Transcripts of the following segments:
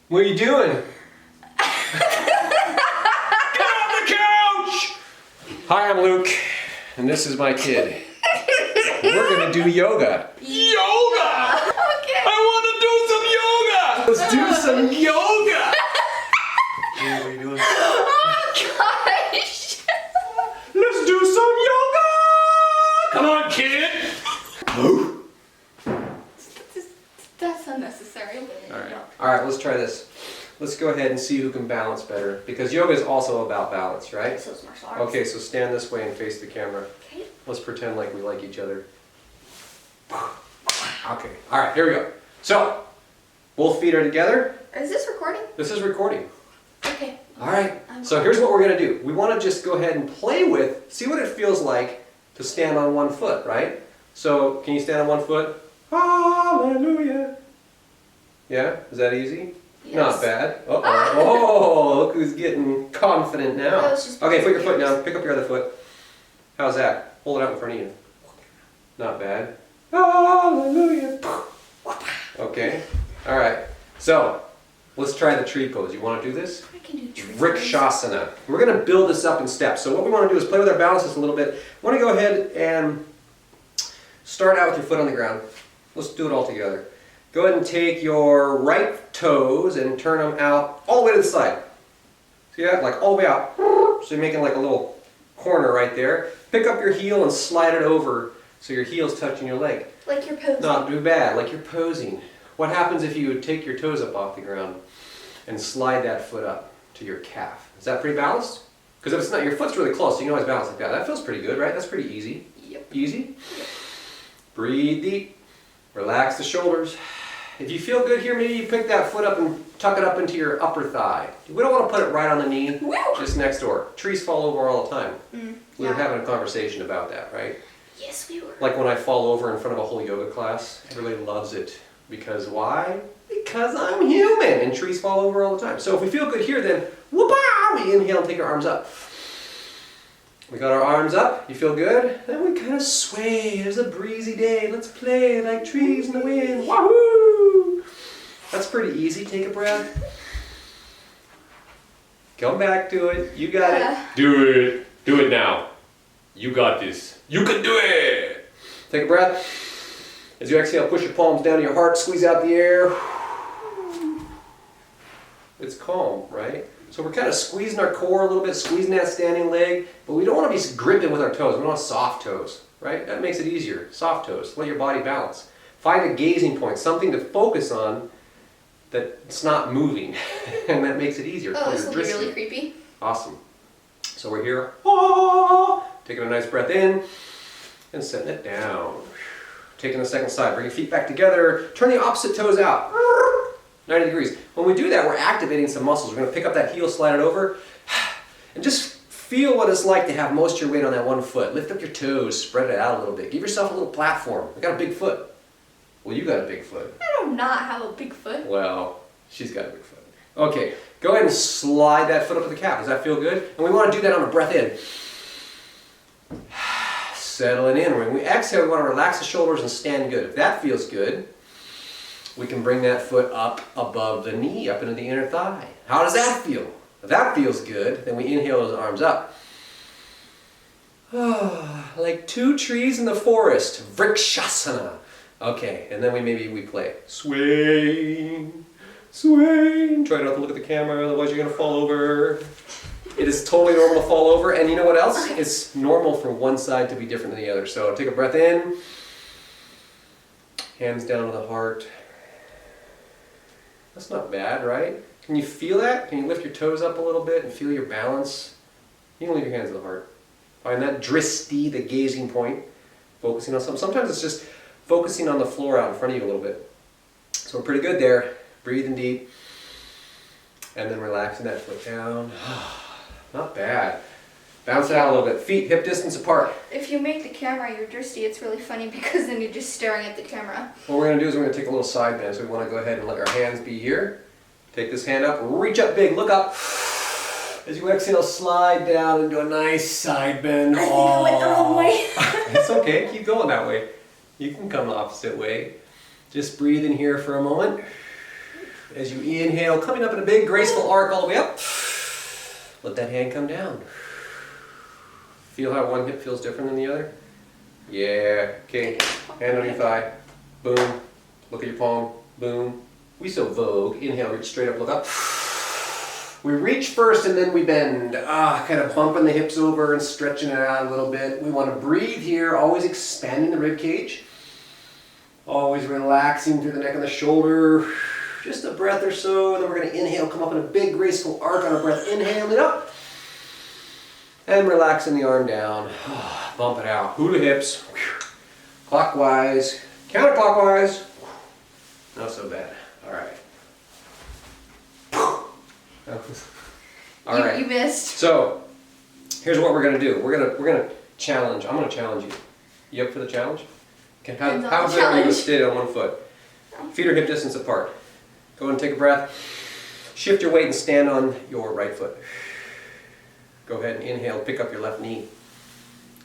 What are you doing? Get off the couch! Hi, I'm Luke, and this is my kid. We're gonna do yoga. Yoga! Okay. I want to do some yoga! Let's do some yoga! Hey, what are you doing? Oh gosh! Let's do some yoga! Come on, kid! That's unnecessary. Alright, let's try this. Let's go ahead and see who can balance better, because yoga is also about balance, right? So it's martial arts. Okay, so stand this way and face the camera. Okay. Let's pretend like we like each other. Okay, alright, here we go. So, both feet are together. Is this recording? This is recording. Okay. Alright, so here's what we're going to do. We want to just go ahead and play with, see what it feels like to stand on one foot, right? So, can you stand on one foot? Hallelujah. Yeah, is that easy? Yes. Not bad. Uh-oh. Oh, look who's getting confident now. That was just Okay, put your because foot down. Pick up your other foot. How's that? Hold it out in front of you. Not bad. Hallelujah. Okay. All right. So, let's try the tree pose. You want to do this? I can do tree pose. Vrikshasana. We're going to build this up in steps. So what we want to do is play with our balance just a little bit. I want to go ahead and start out with your foot on the ground. Let's do it all together. Go ahead and take your right toes and turn them out all the way to the side. See that? Like all the way out. So you're making like a little corner right there. Pick up your heel and slide it over so your heel's touching your leg. Like you're posing. Not too bad, like you're posing. What happens if you would take your toes up off the ground and slide that foot up to your calf? Is that pretty balanced? Because if it's not, your foot's really close, so you can always balance like that. That feels pretty good, right? That's pretty easy. Yep. Easy. Breathe deep. Relax the shoulders. If you feel good here, maybe you pick that foot up and tuck it up into your upper thigh. We don't want to put it right on the knee, Woo! just next door. Trees fall over all the time. We were Yeah. having a conversation about that, right? Yes, we were. Like when I fall over in front of a whole yoga class, everybody loves it. Because why? Because I'm human and trees fall over all the time. So if we feel good here, then whoop-ah, we inhale and take our arms up. We got our arms up, you feel good? Then we kind of sway. There's a breezy day. Let's play like trees in the wind. Wahoo! That's pretty easy. Take a breath. Come back to it. You got it. Do it. Do it now. You got this. You can do it. Take a breath. As you exhale, push your palms down to your heart. Squeeze out the air. It's calm, right? So we're kind of squeezing our core a little bit, squeezing that standing leg, but we don't want to be gripping with our toes. We want soft toes, right? That makes it easier. Soft toes. Let your body balance. Find a gazing point, something to focus on that's not moving, and that makes it easier. Oh, this will be really creepy. Awesome. So we're here. Ah, taking a nice breath in and setting it down. Taking the second side. Bring your feet back together. Turn the opposite toes out. 90 degrees. When we do that, we're activating some muscles. We're going to pick up that heel, slide it over, and just feel what it's like to have most of your weight on that one foot. Lift up your toes, spread it out a little bit. Give yourself a little platform. I got a big foot. Well, you got a big foot. I do not have a big foot. Well, she's got a big foot. Okay, go ahead and slide that foot up to the calf. Does that feel good? And we want to do that on a breath in. Settling in. When we exhale, we want to relax the shoulders and stand good. If that feels good, we can bring that foot up above the knee, up into the inner thigh. How does that feel? If that feels good, then we inhale those arms up. Like two trees in the forest. Vrikshasana. Okay, and then we play. Swing, swing. Try not to look at the camera, otherwise you're going to fall over. It is totally normal to fall over, and you know what else? Okay. It's normal for one side to be different than the other. So take a breath in. Hands down to the heart. That's not bad, right? Can you feel that? Can you lift your toes up a little bit and feel your balance? You can leave your hands to the heart. Find that dristi, the gazing point. Focusing on something. Sometimes it's just focusing on the floor out in front of you a little bit. So we're pretty good there. Breathing deep. And then relaxing that foot down. Not bad. Bounce it out a little bit. Feet hip distance apart. If you make the camera your dristy, it's really funny because then you're just staring at the camera. What we're going to do is we're going to take a little side bend. So we want to go ahead and let our hands be here. Take this hand up, reach up big, look up. As you exhale, slide down into a nice side bend. I think I went the wrong way. It's okay, keep going that way. You can come the opposite way. Just breathe in here for a moment. As you inhale, coming up in a big graceful arc all the way up. Let that hand come down. Feel how one hip feels different than the other? Yeah. Okay. Hand on your thigh. Boom. Look at your palm. Boom. We so vogue. Inhale, reach straight up, look up. We reach first and then we bend. Kind of bumping the hips over and stretching it out a little bit. We want to breathe here, always expanding the rib cage. Always relaxing through the neck and the shoulder. Just a breath or so, and then we're going to inhale, come up in a big graceful arc on our breath. Inhaling up. And relaxing the arm down. Bump it out. Hula hips. Clockwise. Counterclockwise. Not so bad. All right. All right. You missed. So, here's what we're gonna do. We're gonna challenge. I'm gonna challenge you. You up for the challenge? Okay. How good are you to stay on one foot? Feet are hip distance apart. Go and take a breath. Shift your weight and stand on your right foot. Go ahead and inhale. Pick up your left knee.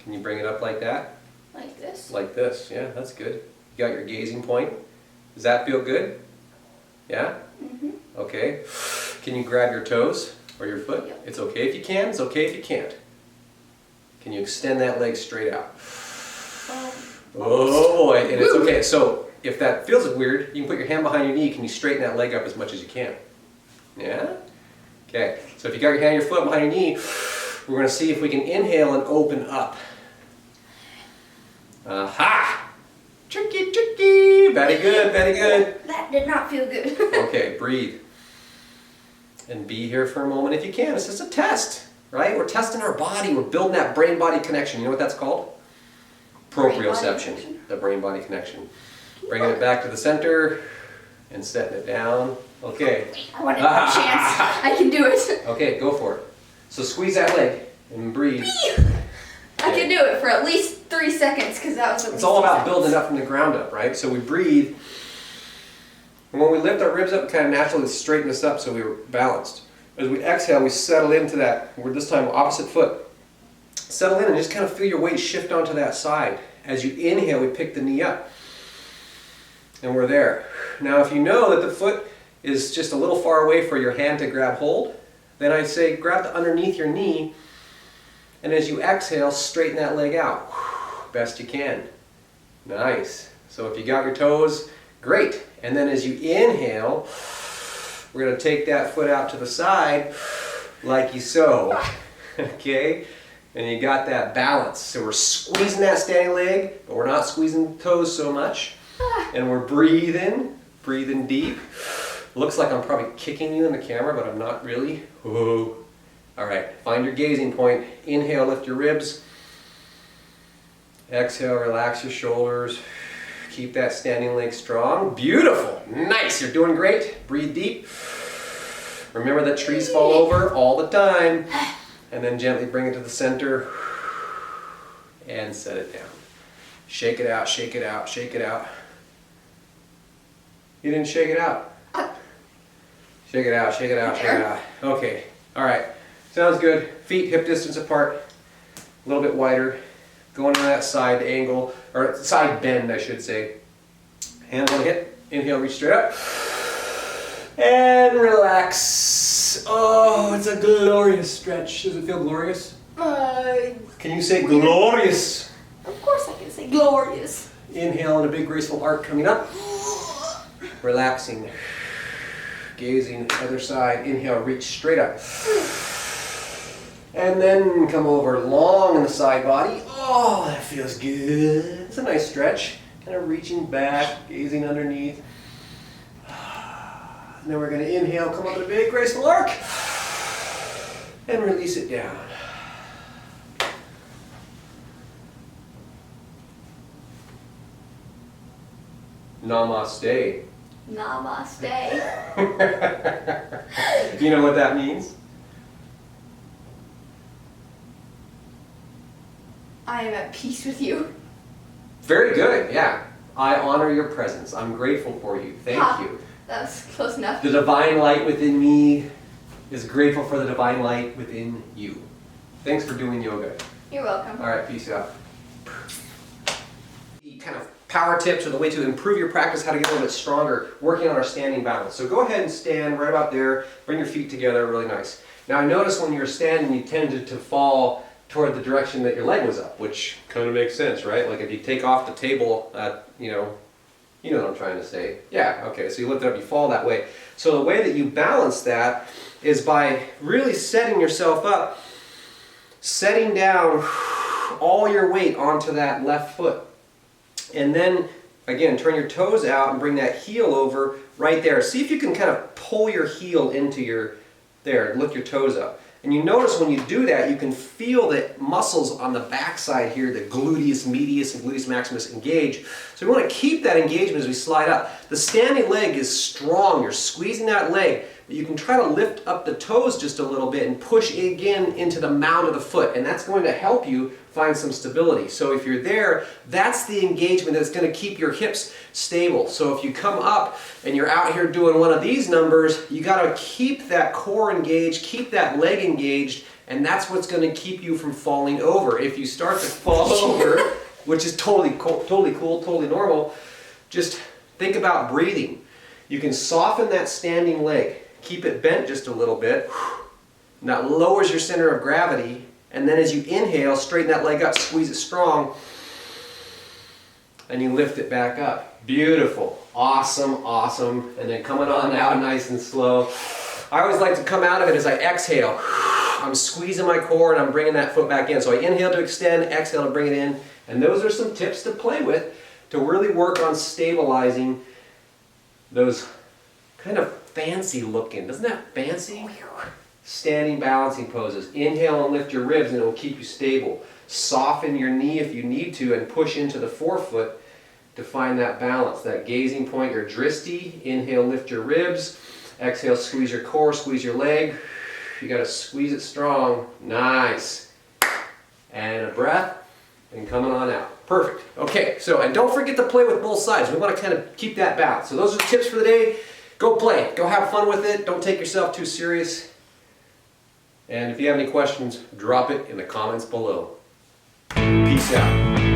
Can you bring it up like that? Like this? Like this. Yeah, that's good. You got your gazing point. Does that feel good? Yeah? Mm-hmm. Okay. Can you grab your toes or your foot? Yep. It's okay if you can. It's okay if you can't. Can you extend that leg straight out? Oh boy. And it's okay. So if that feels weird, you can put your hand behind your knee. Can you straighten that leg up as much as you can? Yeah? Okay. So if you got your hand and your foot behind your knee, we're going to see if we can inhale and open up. Aha! Tricky, tricky! Very good, very good. That did not feel good. Okay, breathe. And be here for a moment if you can. It's just a test, right? We're testing our body. We're building that brain-body connection. You know what that's called? Proprioception. The brain-body connection. Bringing it back to the center and setting it down. Okay. I want a chance. I can do it. Okay, go for it. So squeeze that leg and breathe. I can do it for at least 3 seconds because that was at least It's all about 2 seconds. building up from the ground up, right? So we breathe. And when we lift our ribs up, it kind of naturally straighten us up so we're balanced. As we exhale, we settle into that. We're this time opposite foot. Settle in and just kind of feel your weight shift onto that side. As you inhale, we pick the knee up. And we're there. Now, if you know that the foot is just a little far away for your hand to grab hold, then I say grab the underneath your knee, and as you exhale, straighten that leg out. Best you can. Nice. So if you got your toes, great. And then as you inhale, we're going to take that foot out to the side like you so. Okay? And you got that balance. So we're squeezing that standing leg, but we're not squeezing the toes so much. And we're breathing deep. Looks like I'm probably kicking you in the camera, but I'm not really. Whoa. All right, find your gazing point. Inhale, lift your ribs. Exhale, relax your shoulders. Keep that standing leg strong. Beautiful. Nice. You're doing great. Breathe deep. Remember that trees fall over all the time. And then gently bring it to the center. And set it down. Shake it out, shake it out, shake it out. You didn't shake it out. Shake it out, shake it out, shake it out. Okay. All right. Sounds good. Feet hip distance apart. A little bit wider. Going to that side angle, or side bend, I should say. Hands on the hip. Inhale, reach straight up. And relax. Oh, it's a glorious stretch. Does it feel glorious? Can you say glorious? Of course I can say glorious. Inhale in a big graceful arc coming up. Relaxing. Gazing other side. Inhale, reach straight up. And then come over long in the side body. Oh, that feels good. It's a nice stretch. Kind of reaching back, gazing underneath. And then we're going to inhale, come up in a big graceful arc. And release it down. Namaste. Namaste. You know what that means? I am at peace with you. Very good, yeah. I honor your presence. I'm grateful for you. Thank you. That was close enough. The divine light within me is grateful for the divine light within you. Thanks for doing yoga. You're welcome. All right, peace out. Kind of power tips or the way to improve your practice, how to get a little bit stronger, working on our standing balance. So go ahead and stand right about there, bring your feet together, really nice. Now I notice when you're standing you tended to fall toward the direction that your leg was up, which kind of makes sense, right? Like if you take off the table, you know what I'm trying to say. Yeah, okay, so you lift it up, you fall that way. So the way that you balance that is by really setting yourself up, setting down all your weight onto that left foot. And then, again, turn your toes out and bring that heel over right there. See if you can kind of pull your heel into your, there, lift your toes up. And you notice when you do that, you can feel the muscles on the backside here, the gluteus medius and gluteus maximus engage. So we want to keep that engagement as we slide up. The standing leg is strong. You're squeezing that leg, but you can try to lift up the toes just a little bit and push again into the mound of the foot. And that's going to help you find some stability. So if you're there, that's the engagement that's going to keep your hips stable. So if you come up and you're out here doing one of these numbers, you got to keep that core engaged, keep that leg engaged, and that's what's going to keep you from falling over. If you start to fall over, which is totally cool, totally normal, just think about breathing. You can soften that standing leg, keep it bent just a little bit, and that lowers your center of gravity. And then as you inhale, straighten that leg up, squeeze it strong, and you lift it back up. Beautiful. Awesome, awesome. And then coming on out nice and slow. I always like to come out of it as I exhale. I'm squeezing my core and I'm bringing that foot back in. So I inhale to extend, exhale to bring it in. And those are some tips to play with to really work on stabilizing those kind of fancy looking, doesn't that fancy? Standing balancing poses. Inhale and lift your ribs and it will keep you stable. Soften your knee if you need to and push into the forefoot to find that balance, that gazing point, your dristi. Inhale, lift your ribs. Exhale, squeeze your core, squeeze your leg. You got to squeeze it strong. Nice. And a breath and coming on out. Perfect. Okay, so and don't forget to play with both sides. We want to kind of keep that balance. So those are the tips for the day. Go play. Go have fun with it. Don't take yourself too serious. And if you have any questions, drop it in the comments below. Peace out.